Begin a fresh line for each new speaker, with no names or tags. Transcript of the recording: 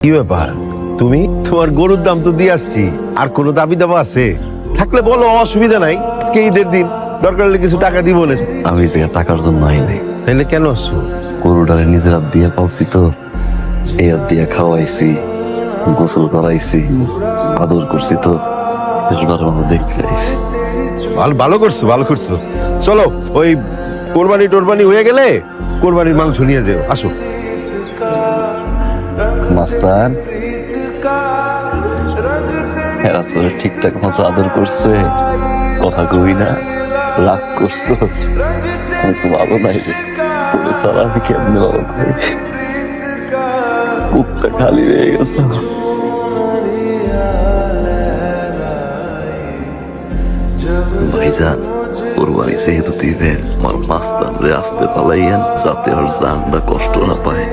কি ব্যাপার? তুমি তোমার গরুর দাম তো দিয়ে আসছি, আর কোনো দাবি দাবা আছে থাকলে বলো, অসুবিধা নাই। আজকে ঈদের দিন, দরকার হলে কিছু টাকা দিব না।
আমি যে টাকার জন্য আই নাই,
তাইলে কেন আসছো?
গরুটারে নিজের হাত দিয়ে পালছি তো, এই হাত দিয়ে খাওয়াইছি, গোসল করাইছি, আদর করছি তো, এটার মধ্যে দেখতে আইছি।
ভালো করছো, ভালো করছো। চলো, ওই কোরবানি টোরবানি হয়ে গেলে কোরবানির মাংস নিয়ে যাও। আসো।
মাস্টার এরাজ করে ঠিকঠাক মতো আদর করছে, কথা কবি না, রাগ করছো, আমি তো ভালো নাই রে। বলে সারা আমি কেমনে ভালো করি, বুকটা খালি হয়ে গেছে। ভাইজান, কোরবানি যেহেতু দিবেন, আমার মাস্টার রে আসতে পালাইয়েন, যাতে আর জানটা কষ্ট না পায়।